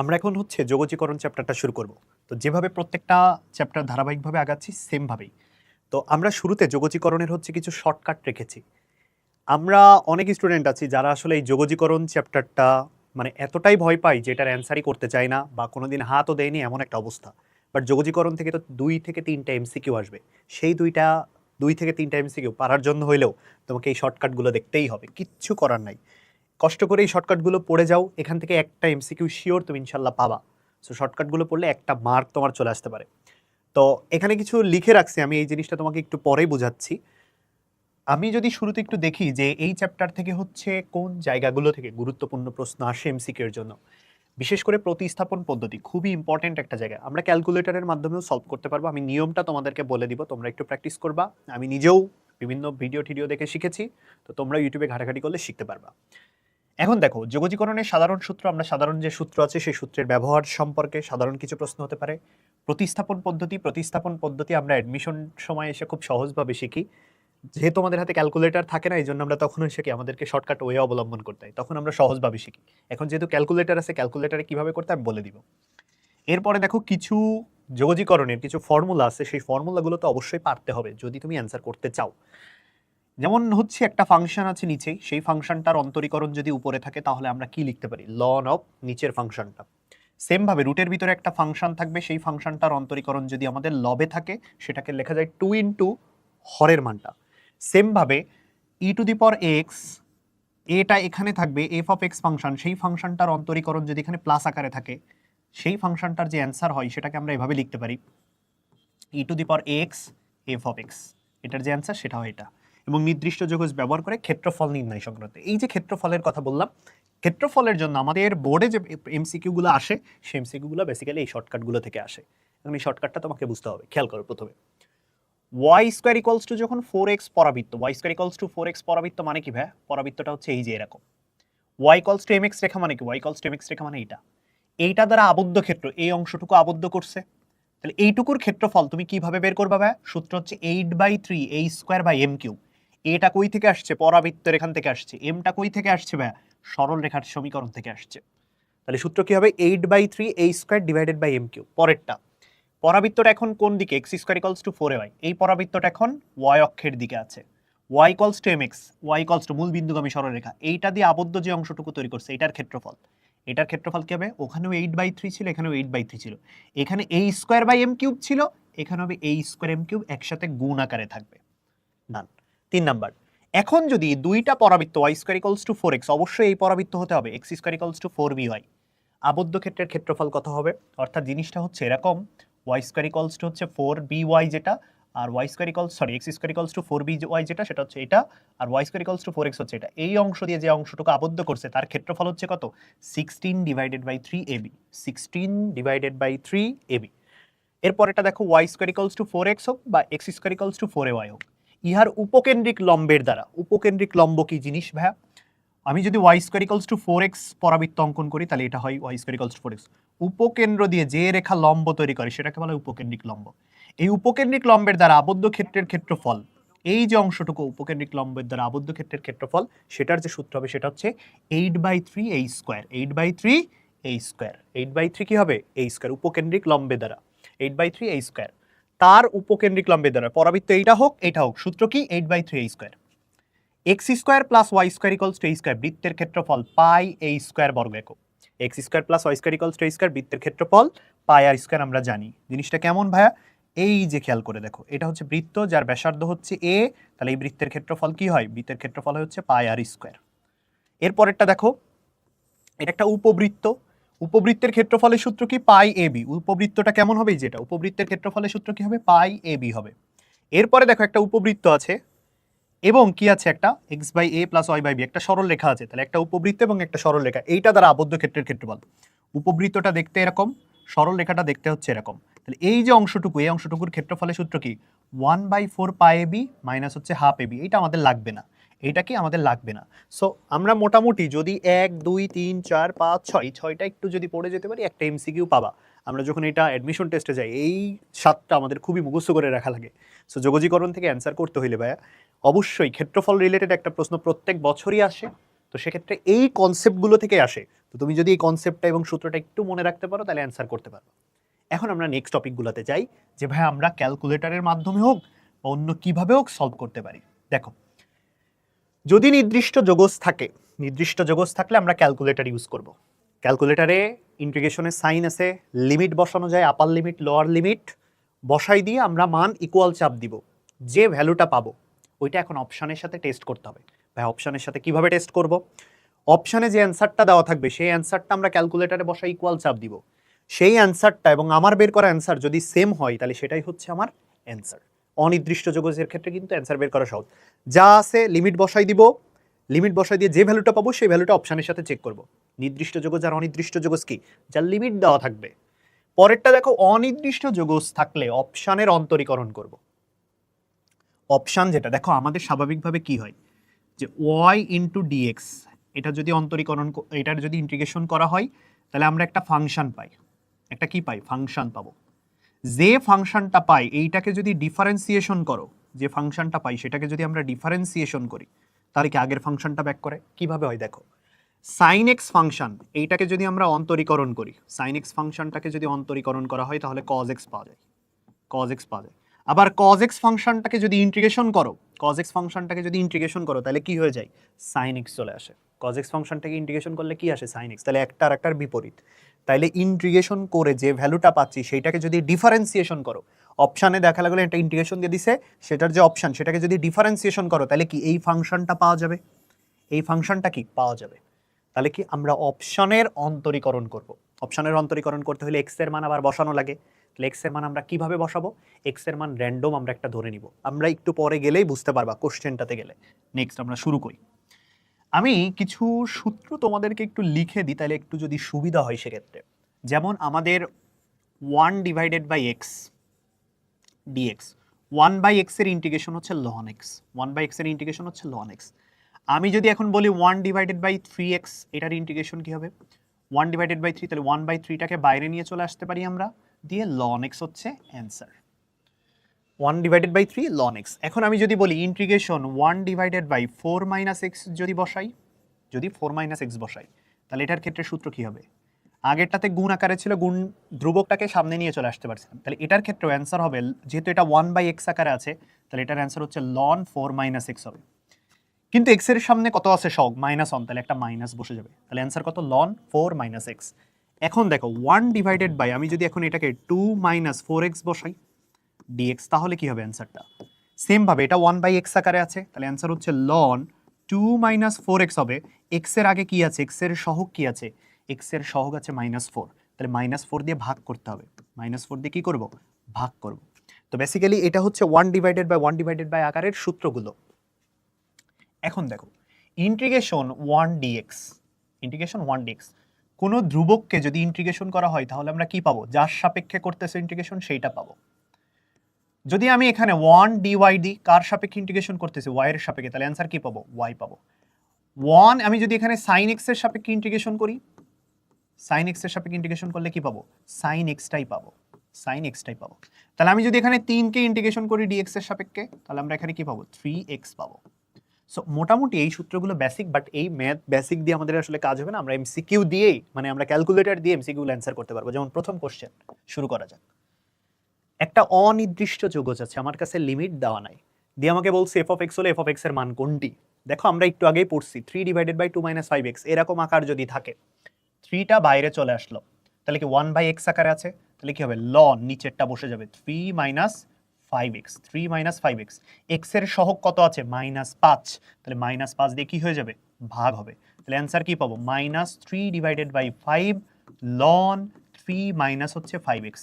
আমরা এখন হচ্ছে যোগজীকরণ চ্যাপ্টারটা শুরু করব। তো যেভাবে প্রত্যেকটা চ্যাপ্টার ধারাবাহিকভাবে আগাচ্ছি সেমভাবেই। তো আমরা শুরুতে যোগজীকরণের হচ্ছে কিছু শর্টকাট রেখেছি। আমরা অনেক স্টুডেন্ট আছি যারা আসলে এই যোগজীকরণ চ্যাপ্টারটা মানে এতটাই ভয় পাই যে এটার অ্যান্সারই করতে চায় না বা কোনোদিন হাতও দেয়নি এমন একটা অবস্থা। বাট যোগজীকরণ থেকে তো 2 থেকে 3টা এমসিকিউ আসবে। সেই 2 থেকে 3টা এমসিকিউ পারার জন্য হইলেও তোমাকে এই শর্টকাটগুলো দেখতেই হবে, কিচ্ছু করার নাই। কষ্ট করে এই শর্টকাটগুলো পড়ে যাও, এখান থেকে একটা এমসিকিউ শিওর তুমি ইনশাল্লাহ পাবা। সো শর্টকাটগুলো পড়লে একটা মার্ক তোমার চলে আসতে পারে। তো এখানে কিছু লিখে রাখছি, আমি এই জিনিসটা তোমাকে একটু পরেই বোঝাচ্ছি। আমি যদি শুরুতে একটু দেখি যে এই চ্যাপ্টার থেকে হচ্ছে কোন জায়গাগুলো থেকে গুরুত্বপূর্ণ প্রশ্ন আসে এমসিকিউ এর জন্য, বিশেষ করে প্রতিস্থাপন পদ্ধতি খুবই ইম্পর্টেন্ট একটা জায়গা। আমরা ক্যালকুলেটরের মাধ্যমেও সলভ করতে পারবো, আমি নিয়মটা তোমাদেরকে বলে দিব, তোমরা একটু প্র্যাকটিস করবা। আমি নিজেও বিভিন্ন ভিডিও টিডিও দেখে শিখেছি, তো তোমরা ইউটিউবে ঘাটাঘাটি করলে শিখতে পারবা। এখন দেখো, যোগজীকরণের সাধারণ সূত্র, আমরা সাধারণ যে সূত্র আছে সেই সূত্রের ব্যবহার সম্পর্কে সাধারণ কিছু প্রশ্ন হতে পারে। প্রতিস্থাপন পদ্ধতি আমরা অ্যাডমিশন সময় এসে খুব সহজভাবে শিখি। যেহেতু আমাদের হাতে ক্যালকুলেটর থাকে না, এই জন্য আমরা তখন শিখি আমাদেরকে শর্টকাট ওয়ে অবলম্বন করতে হয়, তখন আমরা সহজভাবে শিখি। এখন যেহেতু ক্যালকুলেটর আছে, ক্যালকুলেটরে কিভাবে করতে আমি বলে দিব। এরপরে দেখো, কিছু যোগজীকরণের কিছু ফর্মুলা আছে, সেই ফর্মুলাগুলো তো অবশ্যই পারতে হবে যদি তুমি অ্যান্সার করতে চাও। যেমন হচ্ছে একটা ফাংশন আছে নিচেই, সেই ফাংশনটার অন্তরীকরণ যদি উপরে থাকে তাহলে আমরা কি লিখতে পারি, লন অফ নিচের ফাংশনটা। সেম ভাবে রুটের ভিতরে একটা ফাংশন থাকবে, সেই ফাংশনটার অন্তরীকরণ যদি আমাদের লবে থাকে সেটাকে লেখা যায় 2 ইন্টু হরের মানটা। সেম ভাবে ই টু দি পাওয়ার এক্স, এটা এখানে থাকবে এফ অফ এক্স ফাংশন, সেই ফাংশনটার অন্তরীকরণ যদি এখানে প্লাস আকারে থাকে, সেই ফাংশনটার যে অ্যান্সার হয় সেটাকে আমরা এভাবে লিখতে পারি E to the power X F of X, এটার যে অ্যান্সার সেটা হয় এটা। এবং নির্দিষ্ট যোগজ ব্যবহার করে ক্ষেত্রফল নির্ণয় সংক্রান্ত, এই যে ক্ষেত্রফলের কথা বললাম, ক্ষেত্রফলের জন্য আমাদের বোর্ডে যে এমসিকিউগুলো আসে সেই এমসিকিউগুলো বেসিক্যালি এই শর্টকাটগুলো থেকে আসে। এবং এই শর্টকাটটা তোমাকে বুঝতে হবে। খেয়াল করো, প্রথমে ওয়াই স্কোয়ার ইকলস টু যখন 4x পরাবৃত্ত, Y square equals to 4x পরাবৃত্ত মানে কি ভাই? পরাবৃত্তটা হচ্ছে এই যে এরকম। ওয়াই ইকলস টু mx রেখা মানে কি? ওয়াই ইকলস টু mx রেখা মানে এইটা দ্বারা আবদ্ধ ক্ষেত্র, এই অংশটুকু আবদ্ধ করছে। তাহলে এইটুকুর ক্ষেত্রফল তুমি কিভাবে বের করবা ভাই? সূত্র হচ্ছে 8/3 a square by m cube. এটা কই থেকে আসছে? পরাবৃত্তের এখান থেকে আসছে। এমটা কই থেকে আসছে ভাই? সরল রেখার সমীকরণ থেকে আসছে। তাহলে সূত্র কি হবে? 8/3 a square divided by m cube. পরেরটা, পরাবৃত্তটা এখন কোন দিকে? x square equals to 4ay। এই পরাবৃত্তটা এখন y অক্ষের দিকে আছে। y equals to mx, y equals to মূল বিন্দুগামী সরলরেখা, এইটা দিয়ে আবদ্ধ যে অংশটুকু তৈরি করছে এটার ক্ষেত্রফল। এটার ক্ষেত্রফল কি হবে? ওখানেও 8/3 ছিল, এখানেও 8/3 ছিল। এখানে a square by m cube ছিল, এখানে হবে a স্কোয়ার m কিউব, একসাথে গুণ আকারে থাকবে। ডান। 3 নাম্বার, এখন যদি দুইটা পরাবৃত্ত y square equals two 4x, অবশ্যই এই পরাবৃত্ত হতে হবে x square equals two 4by। আবদ্ধ ক্ষেত্রের ক্ষেত্রফল কত হবে? অর্থাৎ জিনিসটা হচ্ছে এরকম, y স্কোয়ার ইকুয়ালস টু হচ্ছে 4by যেটা, আর y square equals x square equals two 4by যেটা, সেটা হচ্ছে এটা, আর y square equals two 4x হচ্ছে এটা। এই অংশ দিয়ে যে অংশটুকু আবদ্ধ করছে তার ক্ষেত্রফল হচ্ছে কত? 16/3ab। 16/3ab। এরপর এটা দেখো, y square equals two 4x হোক বা x square equals to 4ay হোক, ইহার উপকেন্দ্রিক লম্বের দ্বারা, উপকেন্দ্রিক লম্ব কি জিনিস ভাইয়া? আমি যদি y square equals two 4x পরাবৃত্ত অঙ্কন করি তাহলে এটা হয় y square equals two 4x। উপকেন্দ্র দিয়ে যে রেখা লম্ব তৈরি করে সেটাকে বলা হয় উপকেন্দ্রিক লম্ব। এই উপকেন্দ্রিক লম্বের দ্বারা আবদ্ধ ক্ষেত্রের ক্ষেত্রফল, এই যে অংশটুকু উপকেন্দ্রিক লম্বের দ্বারা আবদ্ধ ক্ষেত্রের ক্ষেত্রফল, সেটার যে সূত্র হবে সেটা হচ্ছে 8/3 a স্কোয়ার। 8/3 a স্কোয়ার, 8/3 কি হবে? a স্কোয়ার, উপকেন্দ্রিক লম্বের দ্বারা 8/3 a স্কোয়ার, তার উপকেন্দ্রিক লম্বের দ্বারা পরাবৃত্ত এইটা হোক এটা হোক, সূত্র কি? 8/3 a square. X square plus y square equals to a square, বৃত্তের ক্ষেত্রফল পাই এ স্কোয়ার বর্গ একক। X square plus y square equals to a square, বৃত্তের ক্ষেত্রফল পাই আর স্কোয়ার আমরা জানি। জিনিসটা কেমন ভাইয়া? এই যে খেয়াল করে দেখো, এটা হচ্ছে বৃত্ত যার ব্যাসার্ধ হচ্ছে এ, তাহলে এই বৃত্তের ক্ষেত্রফল কি হয়? বৃত্তের ক্ষেত্রফল হচ্ছে পাই আর স্কোয়ার। এরপরেরটা দেখো, এটা একটা উপবৃত্ত, উপবৃত্তের ক্ষেত্রফলের সূত্র কি? পাই এ বি। উপবৃত্তটা কেমন হবে? যেটা উপবৃত্তের ক্ষেত্রফলের সূত্র কি হবে? পাই এ বি হবে। এরপরে দেখো, একটা উপবৃত্ত আছে এবং কি আছে? একটা x/a প্লাস y/b, একটা সরল রেখা আছে। তাহলে একটা উপবৃত্ত এবং একটা সরল রেখা, এইটা দ্বারা আবদ্ধ ক্ষেত্রের ক্ষেত্রফল। উপবৃত্তটা দেখতে এরকম, সরল রেখাটা দেখতে হচ্ছে এরকম। তাহলে এই যে অংশটুকু, এই অংশটুকুর ক্ষেত্রফলের সূত্র কি? 1/4 পাই ab মাইনাস হচ্ছে হাফ ab। এইটা আমাদের লাগবে না, এইটা কি আমাদের লাগবে না। সো আমরা মোটামুটি যদি 1 2 3 4 5 6 6টা একটু যদি পড়ে যেতে পারি, একটা এমসিকিউ পাবা। আমরা যখন এটা অ্যাডমিশন টেস্টে যাই, এই 7টা আমাদের খুবই মুখস্থ করে রাখা লাগে। সো যোগজীকরণ থেকে অ্যান্সার করতে হইলে ভাইয়া অবশ্যই ক্ষেত্রফল রিলেটেড একটা প্রশ্ন প্রত্যেক বছরই আসে, তো সেক্ষেত্রে এই কনসেপ্টগুলো থেকে আসে। তো তুমি যদি এই কনসেপ্টটা এবং সূত্রটা একটু মনে রাখতে পারো তাহলে অ্যান্সার করতে পারো। এখন আমরা নেক্সট টপিকগুলোতে যাই যে ভাই আমরা ক্যালকুলেটরের মাধ্যমে হোক বা অন্য কিভাবে হোক সলভ করতে পারি। দেখো, যদি নির্দিষ্ট যোগজ থাকে, নির্দিষ্ট যোগজ থাকলে আমরা ক্যালকুলেটর ইউজ করব। ক্যালকুলেটরে ইন্টিগ্রেশনের সাইন আছে, লিমিট বসানো যায়, আপার লিমিট লোয়ার লিমিট বসাই দিয়ে আমরা মান ইকুয়াল চাপ দিব, যে ভ্যালুটা পাবো ওইটা এখন অপশানের সাথে টেস্ট করতে হবে। ভাই অপশানের সাথে কিভাবে টেস্ট করব? অপশানে যে অ্যান্সারটা দেওয়া থাকবে সেই অ্যান্সারটা আমরা ক্যালকুলেটরে বসাই ইকুয়াল চাপ দিব, সেই অ্যান্সারটা এবং আমার বের করা অ্যান্সার যদি সেম হয় তাহলে সেটাই হচ্ছে আমার অ্যান্সার। অনির্দিষ্ট যোগজের ক্ষেত্রে কিন্তু অ্যান্সার বের করা সহজ। যা আছে লিমিট বসাই দিব, লিমিট বসাই দিয়ে যে ভ্যালুটা পাবো সেই ভ্যালুটা অপশানের সাথে চেক করব। নির্দিষ্ট যোগজ আর অনির্দিষ্ট যোগজ কি? যার লিমিট দেওয়া থাকবে। পরেরটা দেখো, অনির্দিষ্ট যোগজ থাকলে অপশানের অন্তরীকরণ করব। অপশান যেটা দেখো আমাদের স্বাভাবিকভাবে কি হয় যে y ইন্টু ডিএক্স, এটা যদি অন্তরীকরণ, এটার যদি ইন্টিগ্রেশন করা হয় তাহলে আমরা একটা ফাংশন পাই। একটা কি পাই? ফাংশন পাবো। যে ফাংশনটা পাই এইটাকে যদি ডিফারেন্সিয়েশন করো, যে ফাংশনটা পাই সেটাকে যদি আমরা ডিফারেন্সিয়েশন করি তাহলে কি আগের ফাংশনটা ব্যাক করে? কিভাবে হয় দেখো, সাইন এক্স ফাংশন এইটাকে যদি আমরা অন্তরীকরণ করি, সাইন এক্স ফাংশনটাকে যদি অন্তরীকরণ করা হয় তাহলে কজ এক্স পাওয়া যায়, কজ এক্স পাওয়া যায়। আবার কজ এক্স ফাংশনটাকে যদি ইন্টিগ্রেশন করো, কজ এক্স ফাংশনটাকে যদি ইন্টিগ্রেশন করো তাহলে কি হয়ে যায়? সাইন এক্স চলে আসে। কজ এক্স ফাংশনটাকে ইন্টিগ্রেশন করলে কি আসে? Sine x. তাহলে একটা আর একটার বিপরীত। তাইলে ইন্টিগ্রেশন করে যে ভ্যালুটা পাচ্ছি সেইটাকে যদি ডিফারেন্সিয়েশন করো, অপশানে দেখা লাগলো একটা ইন্টিগ্রেশন দিয়ে দিছে, সেটার যে অপশান সেটাকে যদি ডিফারেন্সিয়েশন করো তাহলে কি এই ফাংশনটা পাওয়া যাবে? এই ফাংশনটা কি পাওয়া যাবে? তাহলে কি আমরা অপশনের অন্তরীকরণ করব। অপশনের অন্তরীকরণ করতে হলে এক্স এর মান আবার বসানো লাগে। তাহলে এক্স এর মান আমরা কিভাবে বসাবো? এক্স এর মান র্যান্ডম আমরা একটা ধরে নিব। আমরা একটু পরে গেলেই বুঝতে পারবা কোশ্চেনটাতে গেলে। নেক্সট আমরা শুরু করি। আমি কিছু সূত্র তোমাদেরকে একটু লিখে দিই তাহলে একটু যদি সুবিধা হয় সেক্ষেত্রে। যেমন আমাদের 1 divided by x dx, 1 by x এর ইন্টিগ্রেশন হচ্ছে লন এক্স, 1 বাই এক্স এর ইন্টিগ্রেশন হচ্ছে লন এক্স। আমি যদি এখন বলি 1 ডিভাইডেড বাই 3x, এটার ইন্টিগ্রেশন কি হবে? 1 ডিভাইডেড বাই 3, তাহলে 1 বাই 3টাকে বাইরে নিয়ে চলে আসতে পারি আমরা, দিয়ে ln x হচ্ছে answer. 1 divided by 3 ln x। এখন আমি যদি বলি integration 1 divided by 4 minus x যদি বসাই, যদি 4 মাইনাস x বসাই তাহলে এটার ক্ষেত্রে সূত্র কি হবে? আগেরটাতে গুণ আকারে ছিল, গুণ ধ্রুবকটাকে সামনে নিয়ে চলে আসতে পারছিলাম। তাহলে এটার ক্ষেত্রে অ্যান্সার হবে, যেহেতু এটা 1 বাই x আকারে আছে তাহলে এটার অ্যান্সার হচ্ছে ln 4 মাইনাস x হবে। কিন্তু x এর সামনে কত আছে? সহগ -1, তাহলে একটা মাইনাস বসে যাবে। তাহলে অ্যান্সার কত? ln 4 minus x। এখন দেখো 1 ডিভাইডেড বাই, আমি যদি এখন এটাকে 2 মাইনাস 4x বসাই dx, তাহলে কি হবে অ্যান্সারটা? সেম ভাবে এটা 1 বাই x আকারে আছে, তাহলে অ্যান্সার হচ্ছে ln 2 মাইনাস 4x হবে। x এর আগে কি আছে? x এর সহগ কি আছে? x এর সহগ আছে -4, তাহলে -4 দিয়ে ভাগ করতে হবে। -4 দিয়ে কি করব? ভাগ করব। তো বেসিক্যালি এটা হচ্ছে 1 ডিভাইডেড বাই আকারের সূত্রগুলো। এখন দেখো ইন্টিগ্রেশন 1 dx, ইন্টিগ্রেশন 1 dx, কোনো ধ্রুবককে যদি ইন্টিগ্রেশন করা হয় তাহলে আমরা কি পাবো? যার সাপেক্ষে করতেছে ইন্টিগ্রেশন সেইটা পাবো। যদি আমি এখানে 1 dy দিই, কার সাপেক্ষে ইন্টিগ্রেশন করতেছে? y এর সাপেক্ষে, তাহলে অ্যান্সার কি পাবো? y পাবো। 1 আমি যদি এখানে sin x এর সাপেক্ষে ইন্টিগ্রেশন করি, sin x এর সাপেক্ষে ইন্টিগ্রেশন করলে কি পাবো? sin x টাই পাবো, sin x টাই পাবো। তাহলে আমি যদি এখানে 3 কে ইন্টিগ্রেশন করি dx এর সাপেক্ষে তাহলে আমরা এখানে কি পাবো? 3x পাবো। সো মোটামুটি এই সূত্রগুলো বেসিক, বাট এই ম্যাথ বেসিক দিয়ে আমাদের আসলে কাজ হবে না। আমরা এমসিকিউ দিয়েই, মানে আমরা ক্যালকুলেটর দিয়ে এমসিকিউ অ্যান্সার করতে পারবো। যেমন প্রথম কোশ্চেন শুরু করা যাক। একটা অনির্দিষ্ট যোগজ আছে, আমার কাছে লিমিট দেওয়া নাই, দিয়ে আমাকে বলছে এফ অফ এক্স হলে এফ অফ এক্স এর মান কোনটি? দেখো আমরা একটু আগেই পড়ছি 3 ডিভাইডেড বাই 2 মাইনাস 5x, এরকম আকার যদি থাকে, 3টা বাইরে চলে আসলো তাহলে কি 1 বাই এক্স আকারে আছে, তাহলে কি হবে? ln নিচেরটা বসে যাবে 3 minus 5x, 3 minus 5x। x এর সহগ কত আছে? -5, তাহলে -5 দিয়ে কি হয়ে যাবে? ভাগ হবে। তাহলে অ্যান্সার কি পাবো? -3 ডিভাইডেড বাই 5 ln 3 মাইনাস হচ্ছে 5x,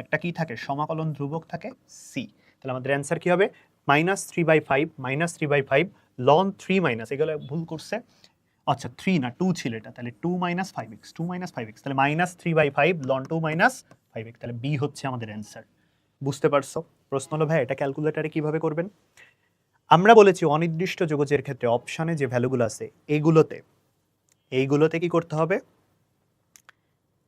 একটা কি থাকে? সমাকলন ধ্রুবক থাকে c। তাহলে আমাদের অ্যান্সার কি হবে? -3/5 -3/5 ln 3 মাইনাস, এগুলো ভুল করছে, আচ্ছা 3 না 2 ছিল এটা, তাহলে 2 মাইনাস 5x, 2 মাইনাস 5x, তাহলে -3/5 ln 2 মাইনাস 5x, তাহলে b হচ্ছে আমাদের অ্যান্সার। বুঝতে পারছো? প্রশ্ন হলো ভাই এটা ক্যালকুলেটরে কিভাবে করবেন? আমরা বলেছি অনির্দিষ্ট যোগজের ক্ষেত্রে অপশানে যে ভ্যালুগুলো আছে এইগুলোতে কি করতে হবে?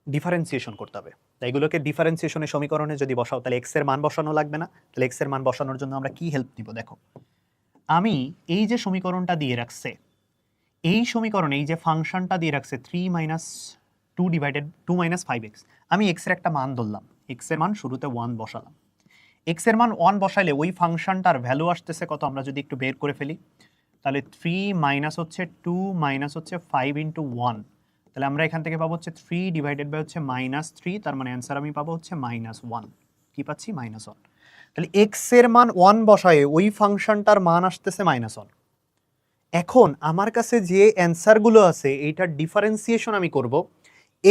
ডিফারেন্সিয়েশন করতে হবে। তাই এগুলোকে ডিফারেন্সিয়েশনের সমীকরণে যদি বসাও তাহলে x এর মান বসানো লাগবে না। তাহলে x এর মান বসানোর জন্য আমরা কি হেল্প নিব? দেখো আমি এই যে সমীকরণটা দিয়ে রাখছে, এই সমীকরণে এই যে ফাংশনটা দিয়ে রাখছে 3 - 2 ডিভাইডেড 2 - 5x, আমি x এর একটা মান ধরলাম, x এর মান শুরুতে 1 বসালাম। x এর মান 1 বসাইলে ওই ফাংশনটার ভ্যালু আসতেছে কত আমরা যদি একটু বের করে ফেলি, তাহলে 3 মাইনাস হচ্ছে 2 মাইনাস হচ্ছে 5 ইন্টু 1, তাহলে আমরা এখান থেকে পাবো হচ্ছে 3 ডিভাইডেড বাই হচ্ছে -3, তার মানে অ্যান্সার আমি পাবো হচ্ছে -1। কি পাচ্ছি? -1। তাহলে x এর মান 1 বসায়ে ওই ফাংশনটার মান আসতেছে -1। এখন আমার কাছে যে অ্যান্সারগুলো আছে এইটার ডিফারেন্সিয়েশন আমি করব,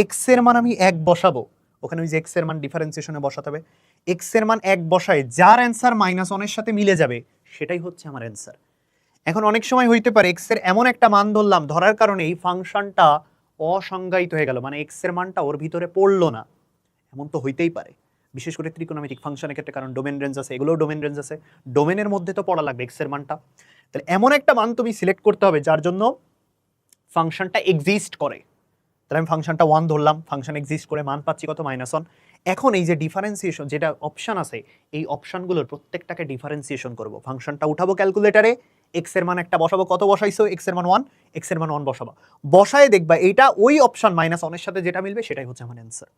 x এর মান আমি 1 বসাবো, ওখানে ওই যে x এর মান ডিফারেন্সিয়েশনে বসাতে হবে, x এর মান 1 বসায় যার অ্যান্সার -1 এর সাথে মিলে যাবে সেটাই হচ্ছে আমার অ্যান্সার। এখন অনেক সময় হইতে পারে x এর এমন একটা মান ধরলাম, ধরার কারণে এই ফাংশনটা অসংজ্ঞায়িত হয়ে গেল, মানে x এর মানটা ওর ভিতরে পড়লো না, এমন তো হইতেই পারে, বিশেষ করে ত্রিকোণমিতিক ফাংশনের ক্ষেত্রে, কারণ ডোমেন রেঞ্জ আছে, এগুলোও ডোমেন রেঞ্জ আছে, ডোমেনের মধ্যে তো পড়া লাগবে x এর মানটা। তাহলে এমন একটা মান তুমি সিলেক্ট করতে হবে যার জন্য ফাংশনটা এক্সিস্ট করে। তাহলে আমি ফাংশনটা 1 ধরলাম, ফাংশন এক্সিস্ট করে, মান পাচ্ছি কত? -1। এখন এই যে ডিফারেন্সিয়েশন যেটা অপশন আছে, এই অপশনগুলোর প্রত্যেকটাকে ডিফারেন্সিয়েশন করব, ফাংশনটা উঠাবো ক্যালকুলেটারে, x এর মান একটা বসাবো, কত বসাইছো? x এর মান 1, x এর মান 1 বসাবো, বসায় দেখবা এইটা ওই অপশন -1 এর সাথে যেটা মিলবে সেটাই হচ্ছে আমার অ্যান্সার।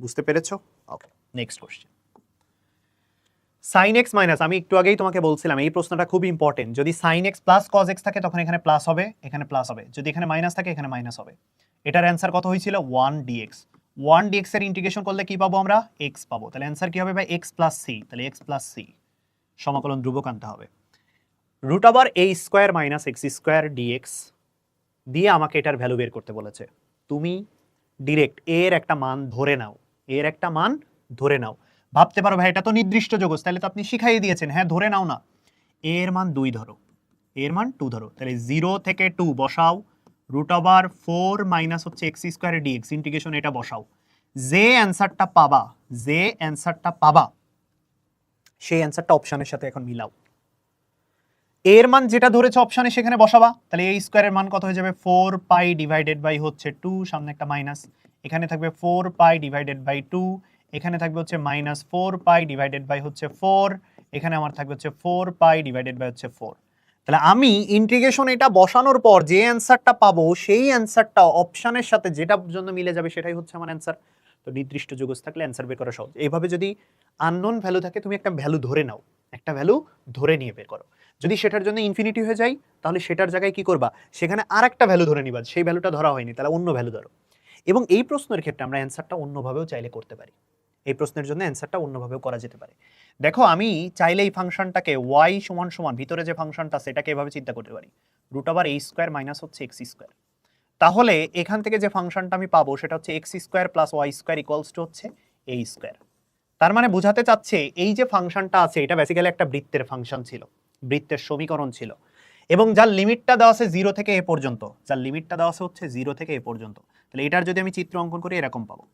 বুঝতে পেরেছো? Okay, next question. sin x minus, আমি একটু আগেই তোমাকে বলছিলাম এই প্রশ্নটা খুব ইম্পর্টেন্ট, যদি sin x plus cos x থাকে তখন এখানে প্লাস হবে, এখানে প্লাস হবে, যদি এখানে মাইনাস থাকে এখানে মাইনাস হবে। এটার অ্যান্সার কত হয়েছিল? 1 dx। 1 dx এর ইন্টিগ্রেশন করলে কি পাবো আমরা? x পাবো। তাহলে অ্যান্সার কি হবে ভাই? x plus c। তাহলে x প্লাস c সমাকলন ধ্রুবক আনতে হবে। Root over a square minus x square dx দিয়ে আমাকে এটার ভ্যালু বের করতে বলেছে। তুমি ডিরেক্ট এর একটা মান ধরে নাও, এর একটা মান ধরে নাও। ভাবতে পারো ভাই এটা তো নির্দিষ্ট যোগজ, তাহলে তো আপনি শিখাই দিয়েছেন, হ্যাঁ ধরে নাও না। এর মান 2 ধরো, এর মান 2 ধরো, তাহলে 0 থেকে 2 বসাও, রুট ওভার 4 মাইনাস হচ্ছে x স্কোয়ার dx ইন্টিগ্রেশন এটা বসাও। যে অ্যান্সারটা পাবা, যে অ্যান্সারটা পাবা সেই অ্যান্সারটা অপশনের সাথে এখন মিলাও। এর মান যেটা ধরেছে অপশনে সেখানে বসাবা, তাহলে a স্কোয়ারের মান কত হয়ে যাবে? 4 পাই ডিভাইডেড বাই হচ্ছে 2, সামনে একটা মাইনাস, এখানে থাকবে 4 পাই ডিভাইডেড বাই 2, এখানে থাকবে হচ্ছে -4 পাই ডিভাইডেড বাই হচ্ছে 4, এখানে আমার থাকবে হচ্ছে 4 পাই ডিভাইডেড বাই হচ্ছে 4। তাহলে আমি ইন্টিগ্রেশন এটা বসানোর পর যে অ্যান্সারটা পাবো সেই অ্যান্সারটা অপশনের সাথে যেটার জন্য মিলে যাবে সেটাই হচ্ছে আমার অ্যান্সার। তো নির্দিষ্ট যোগজ থাকলে অ্যান্সার বের করা সহজ। এইভাবে যদি আননোন ভ্যালু থাকে তুমি একটা ভ্যালু ধরে নাও, একটা ভ্যালু ধরে নিয়ে বের করো। যদি সেটার জন্য ইনফিনিটি হয়ে যায় তাহলে সেটার জায়গায় কি করবা? সেখানে আরেকটা ভ্যালু ধরে নিবা, সেই ভ্যালুটা ধরা হয়নি তাহলে অন্য ভ্যালু ধরো। এবং এই প্রশ্নের ক্ষেত্রে আমরা অ্যান্সারটা অন্যভাবেও চাইলে করতে পারি, এই প্রশ্নের জন্য অ্যান্সারটা অন্যভাবেও করা যেতে পারে। দেখো আমি চাইলে এই ফাংশনটাকে y সমান সমান ভিতরে যে ফাংশনটা সেটাকে এভাবে চিন্তা করতে পারি, root over a square minus হচ্ছে x স্কোয়ার। তাহলে এখান থেকে যে ফাংশনটা আমি পাবো সেটা হচ্ছে x square plus y square equals two হচ্ছে a স্কোয়ার। তার মানে বোঝাতে চাচ্ছে এই যে ফাংশনটা আছে এটা বেসিক্যালি একটা বৃত্তের ফাংশন ছিল, বৃত্তের সমীকরণ ছিল, এবং যার লিমিটটা দেওয়া আছে 0 থেকে a পর্যন্ত, যার লিমিটটা দেওয়া আছে হচ্ছে 0 থেকে a পর্যন্ত। তাহলে এটার যদি আমি চিত্র অঙ্কন করি এরকম পাবো,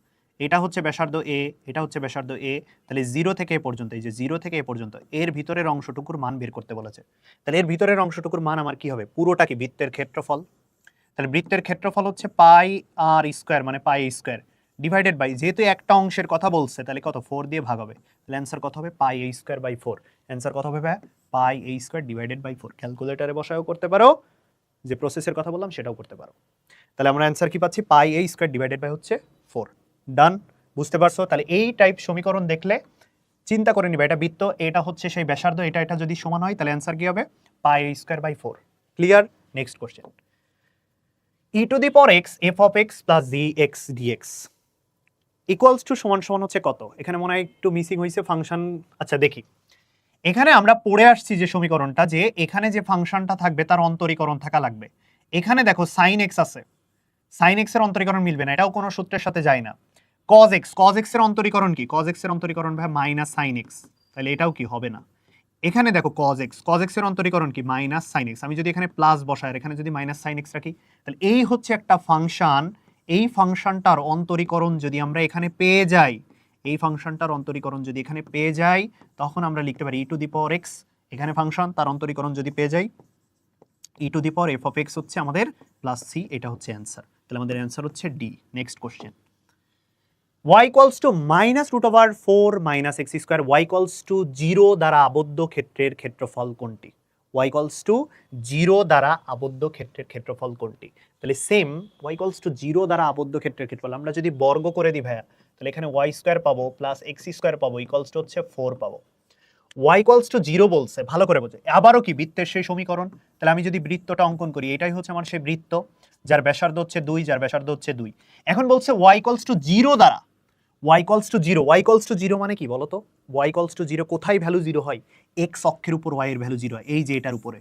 এটা হচ্ছে ব্যাসার্ধ a, এটা হচ্ছে ব্যাসার্ধ a, তাহলে 0 থেকে a পর্যন্ত, এই যে 0 থেকে a পর্যন্ত এর ভিতরের অংশটুকুর মান বের করতে বলেছে। তাহলে এর ভিতরের অংশটুকুর মান আমার কি হবে? পুরোটা কি বৃত্তের ক্ষেত্রফল, তাহলে বৃত্তের ক্ষেত্রফল হচ্ছে পাই আর স্কোয়ার মানে পাই স্কোয়ার ডিভাইডেড বাই, যেহেতু একটা অংশের কথা বলছে তাহলে কত? 4 দিয়ে ভাগ হবে, তাহলে অ্যান্সার কত হবে? Pi a square by 4। Answer কত হবে? Pi a square divided by 4। ক্যালকুলেটারে বসায়ও করতে পারো, যে প্রসেসের কথা বললাম সেটাও করতে পারো। তাহলে আমরা অ্যান্সার কি পাচ্ছি? পাই a স্কোয়ার ডিভাইডেড বাই হচ্ছে 4। ডান, বুঝতে পারছো? তাহলে এই টাইপ সমীকরণ দেখলে চিন্তা করে নিবা এটা বৃত্ত, এটা হচ্ছে সেই ব্যাসার্ধ, এটা এটা যদি সমান হয় তাহলে অ্যান্সার কি হবে? Pi a square by 4। Clear? Next question, e to the power x f of x plus dx dx equals to সমান সমান হচ্ছে কত? এখানে মনে হয় একটু মিসিং হয়েছে ফাংশন। আচ্ছা দেখি, এখানে আমরা পড়ে আসছি যে সমীকরণটা, যে এখানে যে ফাংশনটা থাকবে তার অন্তরীকরণ থাকা লাগবে। এখানে দেখো সাইন এক্স আছে, সাইন এক্স এর অন্তরীকরণ মিলবে না, এটাও কোনো সূত্রের সাথে যায় না। কজ এক্স, কজ এক্স এর অন্তরীকরণ কি? কজ এক্স এর অন্তরীকরণ ভাই মাইনাস সাইন এক্স, তাহলে এটাও কি হবে না। এখানে দেখো কজ এক্স এর অন্তরীকরণ কি? Minus sine x. আমি যদি এখানে প্লাস বসাই আর এখানে যদি মাইনাস সাইন এক্স রাখি, তাহলে এই হচ্ছে একটা ফাংশন, এই ফাংশনটার অন্তরীকরণ যদি আমরা এখানে পেয়ে যাই, এই ফাংশনটার অন্তরীকরণ যদি এখানে পেয়ে যাই তখন আমরা লিখতে পারি E to the power X, এখানে ফাংশন তার অন্তরীকরণ যদি পেয়ে যাই E to the power F of X হচ্ছে আমাদের প্লাস সি, এটা হচ্ছে অ্যান্সার। তাহলে আমাদের অ্যান্সার হচ্ছে d. Next question, y equals to minus root over 4 minus x square, y equals to 0 দ্বারা আবদ্ধ ক্ষেত্রের ক্ষেত্রফল কোনটি? y ইকুয়ালস টু 0 দ্বারা আবদ্ধ ক্ষেত্রের ক্ষেত্রফল কোনটি? তাহলে সেম y ইকুয়ালস টু 0 দ্বারা আবদ্ধ ক্ষেত্রের ক্ষেত্রফল আমরা যদি বর্গ করে দিই ভাইয়া, তাহলে এখানে y স্কয়ার পাবো প্লাস x স্কয়ার পাবো ইকুয়ালস টু হচ্ছে 4 পাবো। y ইকুয়ালস টু 0 বলছে, ভালো করে বোঝো। আবারও কি বৃত্তের সেই সমীকরণ, তাহলে আমি যদি বৃত্তটা অঙ্কন করি, এটাই হচ্ছে আমার সেই বৃত্ত যার ব্যাসার্ধ হচ্ছে 2, যার ব্যাসার্ধ হচ্ছে 2। এখন বলছে y ইকুয়ালস টু 0 দ্বারা, y equals to 0, y equals to 0 মানে কি বলো তো? y ইকুয়ালস টু 0 কোথায় ভ্যালু 0 হয়? x অক্ষের উপর y এর ভ্যালু 0 হয়, এই যে এটার উপরে।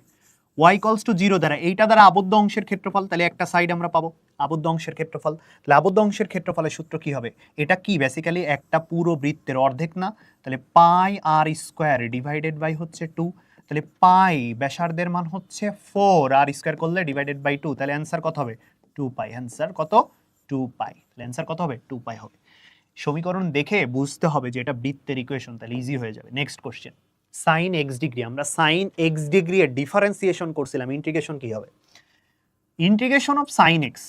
y ইকুয়ালস টু 0 দ্বারা, এইটা দ্বারা আবদ্ধ অংশের ক্ষেত্রফল, তাহলে একটা সাইড আমরা পাবো আবদ্ধ অংশের ক্ষেত্রফল। তাহলে আবদ্ধ অংশের ক্ষেত্রফলের সূত্র কি হবে? এটা কি বেসিক্যালি একটা পুরো বৃত্তের অর্ধেক না? তাহলে পাই আর স্কয়ার ডিভাইডেড বাই হচ্ছে 2। তাহলে পাই ব্যাসার্ধের মান হচ্ছে 4, আর স্কয়ার করলে ডিভাইডেড বাই 2, তাহলে অ্যান্সার কত হবে? 2 পাই। অ্যান্সার কত? 2 পাই। তাহলে অ্যান্সার কত হবে? 2 পাই হবে। সমীকরণ দেখে বুঝতে হবে যে এটা বৃত্তের ইকুয়েশন, তাহলে ইজি হয়ে যাবে। Next question, sine x degree. আমরা সাইন এক্স ডিগ্রি এর ডিফারেন্সিয়েশন করছিলাম, ইন্টিগ্রেশন কি হবে? Integration of sine x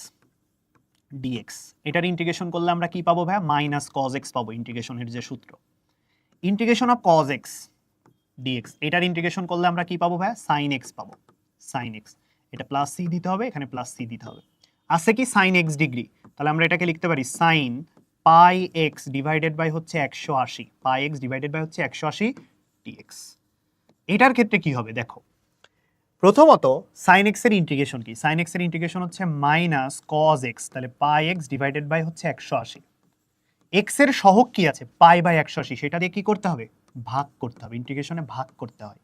dx, এটার ইন্টিগ্রেশন করলে আমরা কি পাবো ভাইয়া? মাইনাস কজ এক্স পাবো, ইন্টিগ্রেশনের যে সূত্র। Integration of cos x dx, এটার ইন্টিগ্রেশন করলে আমরা কি পাবো ভাইয়া? সাইন এক্স পাবো, সাইন এক্স। এটা প্লাস সি দিতে হবে, এখানে প্লাস সি দিতে হবে। আছে কি সাইন এক্স ডিগ্রি, তাহলে আমরা এটাকে লিখতে পারি sine pi x divided by হচ্ছে 180, পাই এক্স ডিভাইডেড বাই হচ্ছে 180 ডিএক্স। এটার ক্ষেত্রে কি হবে দেখো, প্রথমত সাইন এক্স এর ইন্টিগ্রেশন কি? সাইন এক্স এর ইন্টিগ্রেশন হচ্ছে মাইনাস কজ এক্স, তাহলে পাই এক্স ডিভাইডেড বাই হচ্ছে 180। এক্স এর সহগ কি আছে? পাই বাই 180, সেটা দিয়ে কি করতে হবে? ভাগ করতে হবে, ইন্টিগ্রেশনে ভাগ করতে হয়।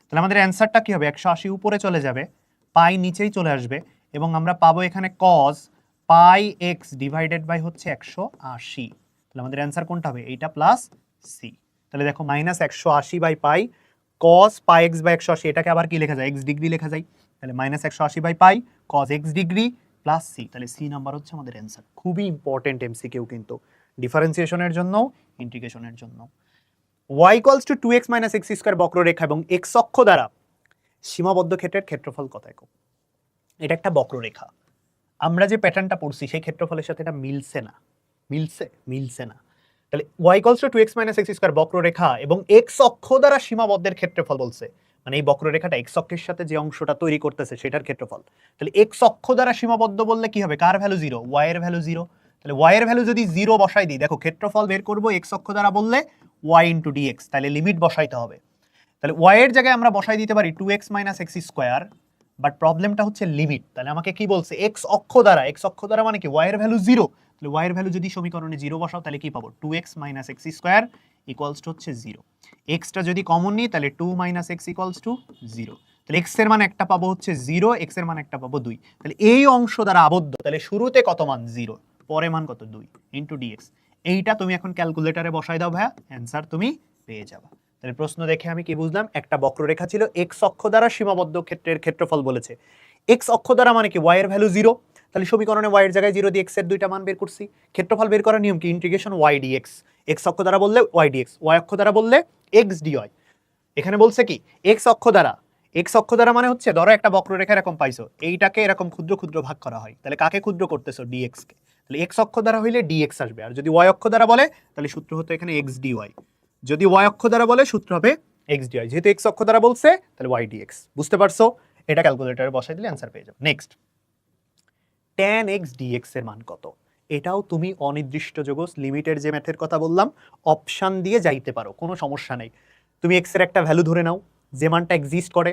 তাহলে আমাদের অ্যান্সারটা কি হবে? 180 উপরে চলে যাবে, পাই নিচেই চলে আসবে, এবং আমরা পাবো এখানে cos pi x divided by হচ্ছে 180। তাহলে আমাদের অ্যান্সার কোনটা হবে? এইটা প্লাস সি। তাহলে দেখো minus 180 by pi cos pi x by 180, এটাকে আবার কি লেখা যায়? এক্স ডিগ্রি লেখা যায়। তাহলে minus 180 by pi cos x degree plus c, তাহলে সি নাম্বার হচ্ছে আমাদের অ্যান্সার। খুবই ইম্পর্টেন্ট এমসিকিউ কিন্তু, ডিফারেন্সিয়েশনের জন্য, ইন্টিগ্রেশনের জন্য। y equals two 2x minus x square বক্ররেখা এবং x অক্ষ দ্বারা সীমাবদ্ধ ক্ষেত্রের ক্ষেত্রফল কত একক? এটা একটা বক্ররেখা, আমরা যে প্যাটার্নটা পড়ছি সেই ক্ষেত্রফলের সাথে এটা মিলছে না, মিলছে না। তাহলে y equals two 2x minus x square বক্ররেখা এবং x অক্ষ দ্বারা সীমাবদ্ধের ক্ষেত্রফল বলছে, মানে এই বক্ররেখাটা x অক্ষের সাথে যে অংশটা তৈরি করতেছে সেটার ক্ষেত্রফল। তাহলে x অক্ষ দ্বারা সীমাবদ্ধ বললে কি হবে? কার ভ্যালু 0? y এর ভ্যালু 0। তাহলে y এর ভ্যালু যদি 0 বসাই দিই, দেখো ক্ষেত্রফল বের করব x অক্ষ দ্বারা বললে y ইন্টু dx, তাহলে লিমিট বসাইতে হবে। তাহলে y এর জায়গায় আমরা বসাই দিতে পারি 2x minus x square, but প্রবলেমটা হচ্ছে লিমিট। তাহলে আমাকে কি বলছে? x অক্ষ দ্বারা মানে কি? y এর ভ্যালু 0। তাহলে y এর ভ্যালু যদি সমীকরণে 0 বসাও তাহলে কি পাবো? 2x minus x square equals two হচ্ছে 0। এক্সটা যদি কমন নিই তাহলে 2 মাইনাস এক্স ইকুয়ালস টু 0। তাহলে x এর মান একটা পাবো হচ্ছে 0, x এর মান একটা পাবো 2। তাহলে এই অংশ দ্বারা আবদ্ধ, তাহলে শুরুতে কত মান? 0, পরে মান কত? 2 ইন্টু dx। এইটা তুমি এখন ক্যালকুলেটরে বসাই দাও ভাইয়া, অ্যান্সার তুমি পেয়ে যাবে। তাহলে প্রশ্ন দেখে আমি কি বুঝলাম? একটা বক্ররেখা ছিল, x অক্ষ দ্বারা সীমাবদ্ধ ক্ষেত্রের ক্ষেত্রফল বলেছে। x অক্ষ দ্বারা মানে কি? y এর ভ্যালু 0, তাহলে সমীকরণে y এর জায়গায় 0 দিয়ে x এর দুইটা মান বের করছি। ক্ষেত্রফল বের করার নিয়ম কি? ইন্টিগ্রেশন y dx, x অক্ষ দ্বারা বললে y dx, y অক্ষ দ্বারা বললে x dy। এখানে বলছে কি? x অক্ষ দ্বারা মানে হচ্ছে ধরো একটা বক্ররেখা এরকম পাইছো, এইটাকে এরকম ক্ষুদ্র ক্ষুদ্র ভাগ করা হয়, তাহলে কাকে ক্ষুদ্র করতেছো? dx কে। তাহলে x অক্ষ দ্বারা হইলে dx আসবে, আর যদি y অক্ষ দ্বারা বলে তাহলে সূত্র হতো এখানে x dy। যদি y অক্ষ দ্বারা বলে সূত্র হবে x dy, যেহেতু x অক্ষ দ্বারা বলছে তাহলে y dx। বুঝতে পারছো? এটা ক্যালকুলেটরে বসাই দিলে অ্যান্সার পেয়ে যাবে। নেক্সট, tan x dx এর মান কত? এটাও তুমি অনির্দিষ্ট জোগস লিমিটের যে ম্যাথের কথা বললাম, অপশন দিয়ে যাইতে পারো, কোনো সমস্যা নেই। তুমি x এর একটা ভ্যালু ধরে নাও যে মানটা এক্সিস্ট করে,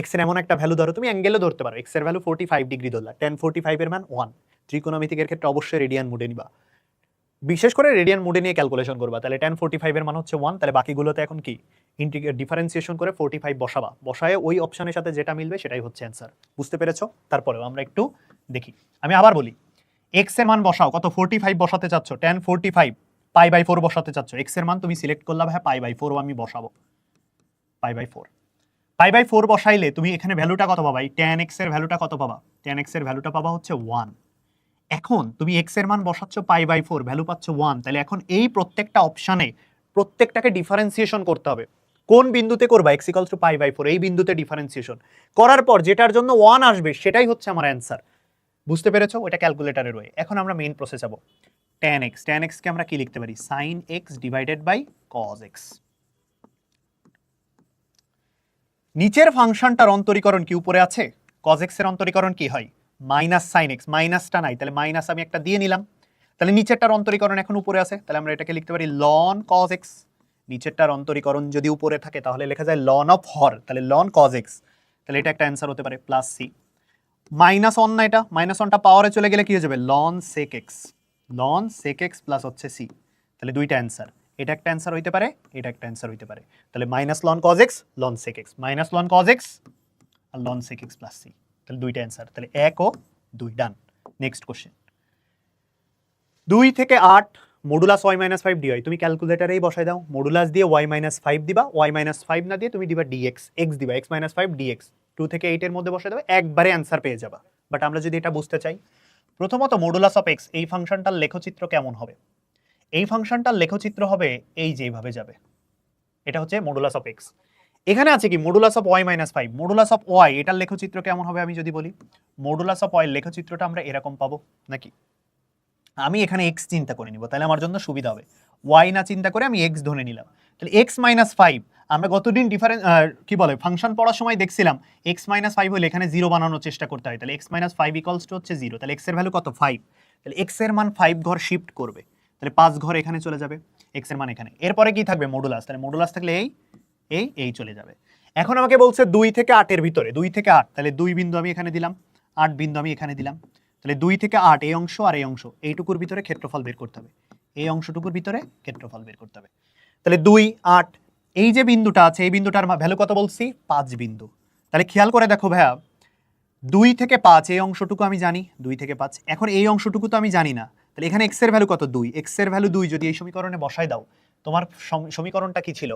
x এর এমন একটা ভ্যালু ধরো, তুমি অ্যাঙ্গেলও ধরতে পারো, x এর ভ্যালু 45 ডিগ্রি ধরলা, tan 45 এর মান 1। ত্রিকোণমিতিকের ক্ষেত্রে অবশ্যই রেডিয়ান মোডে নিবা, বিশেষ করে রেডিয়ান মোডে নিয়ে ক্যালকুলেশন করবা। তাহলে tan 45 এর মান হচ্ছে 1, তাহলে বাকিগুলোতে এখন কি? ইন্টিগ্রেট ডিফারেন্সিয়েশন করে 45 বসাবা, বসায়ে ওই অপশনের সাথে যেটা মিলবে সেটাই হচ্ছে অ্যান্সার। বুঝতে পেরেছো? তারপরেও আমরা একটু দেখি, আমি আবার বলি, x এর মান বসাও, কত? 45 বসাতে চাচ্ছ, tan 45 পাই বাই 4 বসাতে চাচ্ছ, x এর মান তুমি সিলেক্ট করলা ভাই পাই বাই 4, আমি বসাবো পাই বাই 4। পাই বাই 4 বসাইলে তুমি এখানে ভ্যালুটা কত পাবা? এই tan x এর ভ্যালুটা কত পাবা? tan x এর ভ্যালুটা পাবা হচ্ছে 1। এখন তুমি x এর মান বসাচ্ছ পাই বাই 4, ভ্যালু পাচ্ছ 1। তাহলে এখন এই প্রত্যেকটা অপশনে প্রত্যেকটাকে ডিফারেন্সিয়েশন করতে হবে। কোন বিন্দুতে করবা? x equals to pi by 4, এই বিন্দুতে ডিফারেন্সিয়েশন করার পর যেটার জন্য 1 আসবে সেটাই হচ্ছে আমার অ্যান্সার। বুঝতে পেরেছো? ওটা ক্যালকুলেটরে রয়ে। এখন আমরা মেইন প্রসেস যাব। tan x কে আমরা কি লিখতে পারি? sin x divided by cos x। নিচের ফাংশনটার অন্তরীকরণ কি উপরে আছে? cos x এর অন্তরীকরণ কি হয়? মাইনাস সাইন এক্স, মাইনাসটা নাই, তাহলে মাইনাস আমি একটা দিয়ে নিলাম, তাহলে নিচেরটার অন্তরীকরণ এখন উপরে আছে, তাহলে আমরা এটাকে লিখতে পারি ln cos x। নিচেরটার অন্তরীকরণ যদি উপরে থাকে তাহলে লেখা যায় ln অফ হর, তাহলে ln cos x, তাহলে এটা একটা অ্যান্সার হতে পারে প্লাস সি। মাইনাস অন না, এটা মাইনাস অনটা পাওয়ারে চলে গেলে কি হয়ে যাবে? ln sec x, ln sec x plus হচ্ছে সি, তাহলে দুইটা অ্যান্সার, এটা একটা অ্যান্সার হইতে পারে, এটা একটা অ্যান্সার হইতে পারে, তাহলে minus ln cos x, ln sec x, minus ln cos x আর ln sec x plus c, তাহলে দুইটা অ্যান্সার, তাহলে 1 ও 2 ডান। নেক্সট কোশ্চেন, 2 থেকে 8 মডুলাস y মাইনাস 5 dy, তুমি ক্যালকুলেটারেই বসাই দাও, মডুলাস দিয়ে y মাইনাস 5 দিবা, y মাইনাস 5 না দিয়ে তুমি দিবা dx, x দিবা x মাইনাস 5 dx, 2 থেকে 8 এর মধ্যে বসাই দেবে, একবারে অ্যান্সার পেয়ে যাবা। বাট আমরা যদি এটা বুঝতে চাই, প্রথমত মডুলাস অফ x, এই ফাংশনটার লেখচিত্র কেমন হবে? এই ফাংশনটার লেখচিত্র হবে এই যে এইভাবে যাবে, এটা হচ্ছে মডুলাস অফ x। এখানে আছে কি modulus of y minus 5, modulus of y, এটার লেখচিত্র কেমন হবে আমি যদি বলি, মডুলাস অফ y এর লেখচিত্রটা আমরা এরকম পাবো নাকি? আমি এখানে x চিন্তা করে নিব, তাহলে আমার জন্য সুবিধা হবে, y না চিন্তা করে আমি x ধরে নিলাম, তাহলে x মাইনাস 5, আমরা গতদিন ডিফারেন্স কি বলে ফাংশন পড়ার সময় দেখছিলাম x মাইনাস 5 হলে এখানে 0 বানানোর চেষ্টা করতে হয়, তাহলে x মাইনাস 5 ইকুয়ালস টু হচ্ছে 0, তাহলে x এর ভ্যালু কত? 5, তাহলে x এর মান 5 ঘর শিফট করবে, তাহলে 5 ঘর এখানে চলে যাবে, x এর মান এখানে, এরপরে কি থাকবে? মডুলাস, তাহলে মডুলাস থাকলে এই চলে যাবে। এখন আমাকে বলছে 2 থেকে 8 এর ভিতরে, 2 থেকে 8, তাহলে 2 বিন্দু আমি এখানে দিলাম, 8 বিন্দু আমি এখানে দিলাম, তাহলে 2 থেকে 8 এই অংশ আর এই অংশ, এইটুকুর ভিতরে ক্ষেত্রফল বের করতে হবে, এই অংশটুকুর ভিতরে ক্ষেত্রফল বের করতে হবে, তাহলে 2 8, এই যে বিন্দুটা আছে এই বিন্দুটার ভ্যালু কত বলছি? 5 বিন্দু। তাহলে খেয়াল করে দেখো ভাইয়া, 2 থেকে 5 এই অংশটুকু আমি জানি, 2 থেকে 5, এখন এই অংশটুকু তো আমি জানি না, তাহলে এখানে x এর ভ্যালু কত? 2, x এর ভ্যালু 2 যদি এই সমীকরণে বসাই দাও, তোমার সমীকরণটা কি ছিল?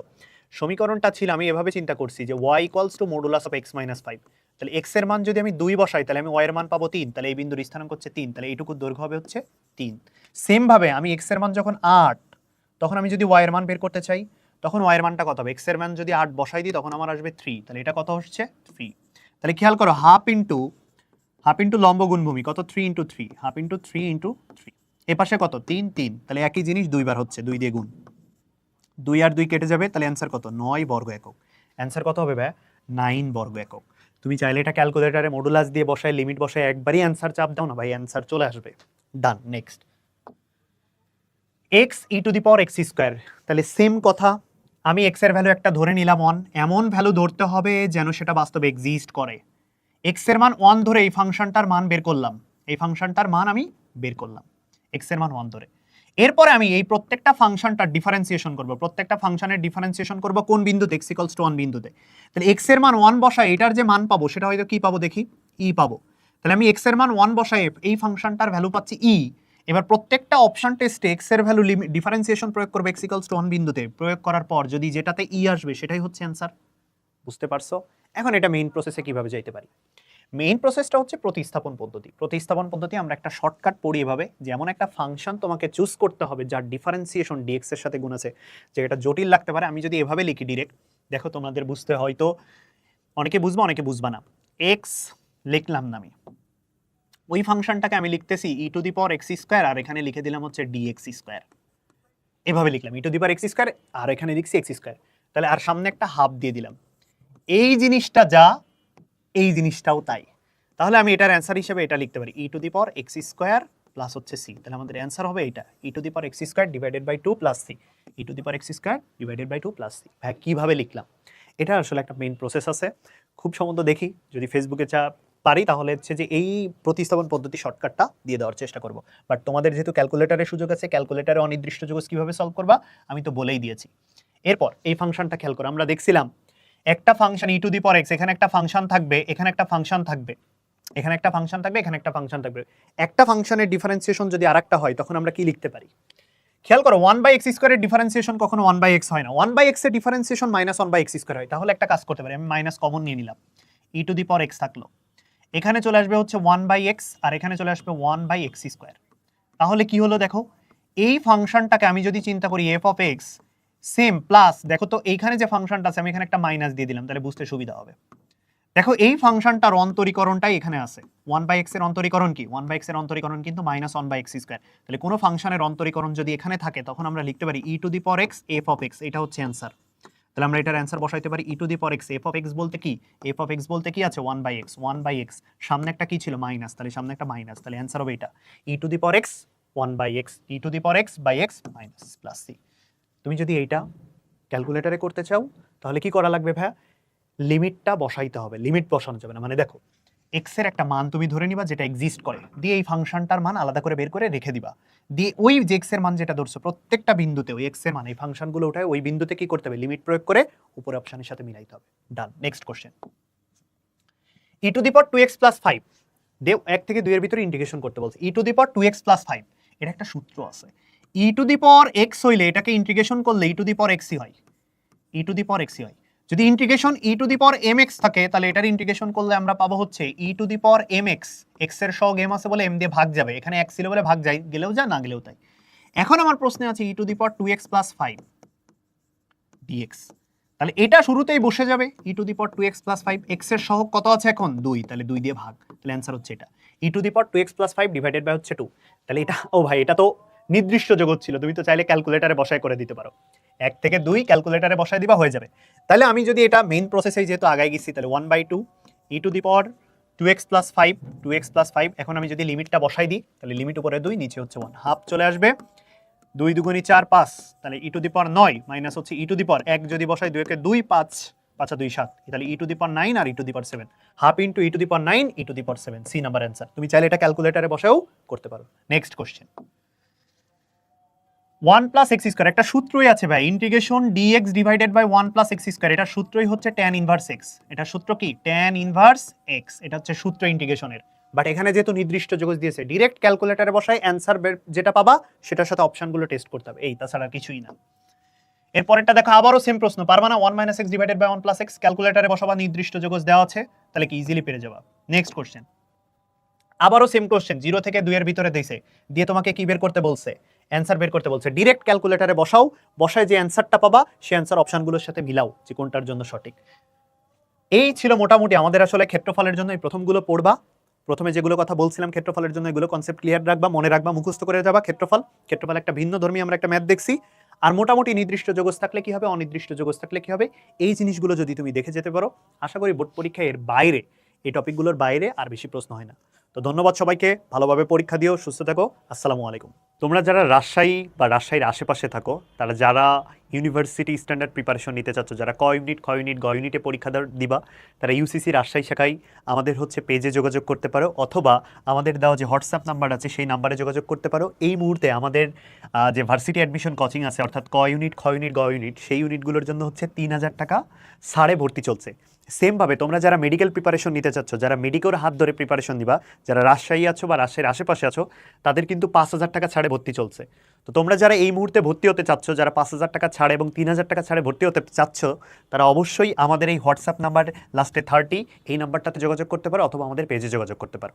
সমীকরণটা ছিল, আমি এভাবে চিন্তা করছি যে y equals two modulus of x minus 5, তাহলে x এর মান যদি আমি 2 বসাই তাহলে আমি y এর মান পাবো 3, তাহলে এই বিন্দুর স্থানাঙ্ক হচ্ছে 3, তাহলে এইটুকুর দৈর্ঘ্য হবে হচ্ছে 3। সেম ভাবে আমি x এর মান যখন 8, তখন আমি যদি y এর মান বের করতে চাই তখন y এর মানটা কত হবে? x এর মান যদি 8 বসাই দিই তখন আমার আসবে 3, তাহলে এটা কত হচ্ছে? 3। তাহলে খেয়াল করো হাফ ইন্টু লম্ব গুণ ভূমি কত? 3 ইন্টু 3, হাফ ইন্টু 3 ইন্টু 3, এ পাশে কত? 3 3, তাহলে একই জিনিস দুইবার হচ্ছে, 2 দিয়ে গুণ, 2 আর 2 কেটে যাবে, তাহলে অ্যান্সার কত? 9 বর্গ একক। অ্যান্সার কত হবে ভাই? 9 বর্গ একক। তুমি চাইলে এটা ক্যালকুলেটরে মডুলাস দিয়ে বসায়, লিমিট বসায় একবারই অ্যান্সার চাপ দাও না ভাই, অ্যান্সার চলে আসবে। Done. Next, x e to the power x square, তাহলে সেম কথা, আমি x এর ভ্যালু একটা ধরে নিলাম 1, এমন ভ্যালু ধরতে হবে যেন সেটা বাস্তবে এক্সিস্ট করে। x এর মান 1 ধরে এই ফাংশনটার মান বের করলাম, এই ফাংশনটার মান আমি বের করলাম x এর মান 1 ধরে। এরপরে আমি এই প্রত্যেকটা ফাংশনটার ডিফারেন্সিয়েশন করব, প্রত্যেকটা ফাংশনের ডিফারেন্সিয়েশন করব কোন বিন্দুতে? x ইকুয়ালস টু 1 বিন্দুতে। তাহলে x এর মান 1 বসায় এটার যে মান পাবো সেটা হয়তো কি পাবো দেখি? e পাবো। তাহলে আমি x এর মান 1 বসায় এই ফাংশনটার ভ্যালু পাচ্ছি e। এবার প্রত্যেকটা অপশন টেস্টে x এর ভ্যালু ডিফারেন্সিয়েশন প্রয়োগ করব x ইকুয়ালস টু 1 বিন্দুতে, প্রয়োগ করার পর যদি যেটাতে e আসবে সেটাই হচ্ছে অ্যান্সার। বুঝতে পারছো? এখন এটা মেইন প্রসেসে কিভাবে যাইতে পারি? মেইন প্রসেসটা হচ্ছে প্রতিস্থাপন পদ্ধতি। প্রতিস্থাপন পদ্ধতি আমরা একটা শর্টকাট পড়ি এভাবে, যেমন একটা ফাংশন তোমাকে চুজ করতে হবে যার ডিফারেন্সিয়েশন dx এর সাথে গুণ আছে, যে এটা জটিল লাগতে পারে। আমি যদি এভাবে লিখি ডিরেক্ট, দেখো তোমাদের বুঝতে হয়তো অনেকে বুঝবা অনেকে বুঝবা না। x লিখলাম না আমি, ওই ফাংশনটাকে আমি লিখতেছি e to the power x square, আর এখানে লিখে দিলাম হচ্ছে dx স্কয়ার। এভাবে লিখলাম e to the power x square, আর এখানে লিখছি x স্কয়ার, তাহলে আর সামনে একটা হাফ দিয়ে দিলাম। এই জিনিসটা যা, এই জিনিসটাও তাই। তাহলে আমি এটার অ্যান্সার হিসেবে এটা লিখতে পারি e to the power x square plus হচ্ছে c, তাহলে আমাদের অ্যান্সার হবে এটা e to the power x square divided by 2 plus c, e to the power x square divided by 2 plus c। ভাই কিভাবে লিখলাম? এটা আসলে একটা মেইন প্রসেস আছে, খুব সম্ভবত দেখি যদি ফেসবুকে পারি তাহলে হচ্ছে যে এই প্রতিস্থাপন পদ্ধতি শর্টকাটটা দিয়ে দেওয়ার চেষ্টা করব। বাট তোমাদের যেহেতু ক্যালকুলেটরের সুযোগ আছে, ক্যালকুলেটরে অনির্দিষ্ট যুগজ কিভাবে সলভ করবা আমি তো বলেই দিয়েছি। এরপর এই ফাংশনটা খেয়াল করো, আমরা দেখছিলাম একটা function e to the power x, এখানে একটা ফাংশন থাকবে, এখানে একটা ফাংশন থাকবে, এখানে একটা ফাংশন থাকবে, এখানে একটা ফাংশন থাকবে। একটা ফাংশনের ডিফারেন্সিয়েশন যদি আরেকটা হয় তখন আমরা কি লিখতে পারি? খেয়াল করো 1/x স্কয়ারের ডিফারেন্সিয়েশন কখনো 1/x হয় না, 1/x এর ডিফারেন্সিয়েশন -1/x স্কয়ার হয়। তাহলে একটা কাজ করতে পারি, আমি মাইনাস কমন নিয়ে নিলাম, e to the power x থাকলো, এখানে চলে আসবে হচ্ছে 1/x, আর এখানে চলে আসবে 1/x স্কয়ার। তাহলে কি হলো দেখো, এই ফাংশনটাকে আমি যদি চিন্তা করি f of x same plus, দেখো তো এইখানে যে ফাংশনটা আছে আমি এখানে একটা মাইনাস দিয়ে দিলাম, তাহলে বুঝতে সুবিধা হবে। দেখো এই ফাংশনটার অন্তরীকরণটাই এখানে আছে, 1/x এর অন্তরীকরণ কি? 1/x এর অন্তরীকরণ কিন্তু -1/x স্কয়ার। তাহলে কোনো ফাংশনের অন্তরীকরণ যদি এখানে থাকে তখন আমরা লিখতে পারি e to the power x f of x, এটা হচ্ছে অ্যান্সার। তাহলে আমরা এটার অ্যান্সার বসাইতে পারি E to the power X. F of X বলতে কি, এফ অফ এক্স বলতে কি আছে 1/x, 1/x, সামনে একটা কি ছিল মাইনাস, তাহলে সামনে একটা মাইনাস, তাহলে অ্যান্সার হবে এটা E to the power X 1/x, E to the power X by X minus plus C. তুমি যদি এইটা ক্যালকুলেটরে করতে চাও তাহলে কি করা লাগবে ভাইয়া, লিমিটটা বসাইতে হবে, লিমিট বসানো যাবে না। মানে দেখো এক্স এর একটা মান তুমি ধরে নিবা যেটা এক্সিস্ট করে, দিয়ে এই ফাংশনটার মান আলাদা করে বের করে রেখে দিবা, দিয়ে ওই যে এক্স এর মান যেটা ধরছো প্রত্যেকটা বিন্দুতে ওই এক্স এর মান এই ফাংশনগুলো উঠায় ওই বিন্দুতে কি করতে হবে, লিমিট প্রয়োগ করে উপরে অপশনের সাথে মিলাইতে হবে। Done. Next question, E to the power 2x plus 5 দিয়ে 1 থেকে 2 এর ভিতরে ইন্টিগ্রেশন করতে বলছে। ই to the power 2x plus 5 এটা একটা সূত্র আছে, E to the power x হইলে এটাকে ইন্টিগ্রেশন করলে ই টু দি পাওয়ার xই হয়, ই টু দি পাওয়ার xই হয়। যদি integration E to the power mx থাকে তাহলে এটার ইন্টিগ্রেশন করলে আমরা পাবো হচ্ছে E to the power mx, x এর সহগ m আছে বলে m দিয়ে ভাগ যাবে, এখানে x ছিল বলে ভাগ যায়, গেলেও যা না গেলেও তাই। এখন আমার প্রশ্নে আছে E to the power 2x plus 5 dx, তাহলে এটা শুরুতেই বসে যাবে E to the power 2x plus 5, x এর সহগ কত আছে এখন 2, তাহলে 2 দিয়ে ভাগ, তাহলে অ্যান্সার হচ্ছে এটা E to the power 2x plus 5 divided by হচ্ছে 2। তাহলে এটা, ও ভাই এটা তো নির্দিষ্ট জগৎ ছিল, তুমি তো চাইলে ক্যালকুলেটরে বসায় করে দিতে পারো, 1 থেকে 2 ক্যালকুলেটরে বসায় দিবা হয়ে যাবে। তাহলে আমি যদি এটা মেইন প্রসেসে যেহেতু আগাই গেছি তাহলে 1/2 E to the power 2x plus 5, 2x plus 5, এখন আমি যদি লিমিটটা বসাই দিই তাহলে লিমিট উপরে 2 নিচে হচ্ছে 1, হাফ চলে আসবে, 2 দুগুণী 4 5, তাহলে E to the power 9 minus হচ্ছে ই টু দি পাওয়ার 1 যদি বসাই 2 কে 2 5 5 2 7, তাহলে ই টু দি পাওয়ার 9 আর E to the power 7, half into E to the power 9 E to the power 7, C number answer. তুমি চাইলে এটা ক্যালকুলেটরে বসাও করতে পারো। Next question, 1 plus X square, একটা সূত্রই আছে ভাই, integration dx divided by 1 plus X square, এটা সূত্রই হচ্ছে tan ইনভার্স x, এটা সূত্র কি tan ইনভার্স x, এটা হচ্ছে সূত্র ইন্টিগ্রেশনের। বাট এখানে যেহেতু নির্দিষ্ট যোগজ দিয়েছে ডিরেক্ট ক্যালকুলেটরে বসাই অ্যান্সার যেটা পাবা সেটার সাথে অপশনগুলো টেস্ট করতে হবে, এই তাছাড়া কিছুই না। এরপরেরটা দেখো আবারও সেম প্রশ্ন, পারবা না 1 minus X divided by 1 plus X, ক্যালকুলেটরে বসাবা, নির্দিষ্ট যোগজ দেওয়া আছে, তাহলে কি ইজিলি পেরে যাবা। নেক্সট কোশ্চেন, আবারও সেম কোশ্চেন, 0 থেকে 2 এর ভিতরে দিয়েছে, দিয়ে তোমাকে কি বের করতে বলছে, অ্যান্সার বের করতে বলছে। ডিরেক্ট ক্যালকুলেটরে বসাও, বসায় যে অ্যান্সারটা পাবা সেই অ্যান্সার অপশনগুলোর সাথে মিলাও যে কোনটার জন্য সঠিক। এই ছিল মোটামুটি আমাদের আসলে ক্ষেত্রফলের জন্য এই প্রথমগুলো পড়বা, প্রথমে যেগুলো কথা বলছিলাম ক্ষেত্রফলের জন্য এগুলো কনসেপ্ট ক্লিয়ার রাখবা, মনে রাখবা, মুখস্থ করে যাবা। ক্ষেত্রফল একটা ভিন্ন ধর্মী আমরা একটা ম্যাথ দেখছি, আর মোটামুটি নির্দিষ্ট যোগজ থাকলে কি হবে, অনির্দিষ্ট যোগজ থাকলে কি হবে, এই জিনিসগুলো যদি তুমি দেখে যেতে পারো আশা করি বোর্ড পরীক্ষায় এর বাইরে, এই টপিকগুলোর বাইরে আর বেশি প্রশ্ন হয় না। তো ধন্যবাদ সবাইকে, ভালোভাবে পরীক্ষা দিও, সুস্থ থাকো, আসসালামু আলাইকুম। তোমরা যারা রাজশাহী বা রাজশাহীর আশেপাশে থাকো, তারা যারা ইউনিভার্সিটি স্ট্যান্ডার্ড প্রিপারেশন নিতে চাচ্ছ, যারা ক ইউনিট গ ইউনিটে পরীক্ষা দিবা, তারা ইউসিসি রাজশাহী শাখায় আমাদের হচ্ছে পেজে যোগাযোগ করতে পারো, অথবা আমাদের দেওয়া যে হোয়াটসঅ্যাপ নাম্বার আছে সেই নাম্বারে যোগাযোগ করতে পারো। এই মুহূর্তে আমাদের যে ভার্সিটি অ্যাডমিশন কোচিং আছে, অর্থাৎ ক ইউনিট গ ইউনিট, সেই ইউনিটগুলোর জন্য হচ্ছে 3000 টাকা ছাড়ে ভর্তি চলছে। সেমভাবে তোমরা যারা মেডিকেল প্রিপারেশন নিতে চাচ্ছ, যারা মেডিকেল হাত ধরে প্রিপারেশন দিবা, যারা রাজশাহী আছো বা রাজশাহীর আশেপাশে আছো, তাদের কিন্তু 5000 টাকা ছাড়ে ভর্তি চলছে। তো তোমরা যারা এই মুহূর্তে ভর্তি হতে চাচ্ছ, যারা 5000 টাকা ছাড়ে এবং 3000 টাকা ছাড়ে ভর্তি হতে চাচ্ছ, তারা অবশ্যই আমাদের এই হোয়াটসঅ্যাপ নাম্বার লাস্টে 30 এই নাম্বারটাতে যোগাযোগ করতে পারো, অথবা আমাদের পেজে যোগাযোগ করতে পারো।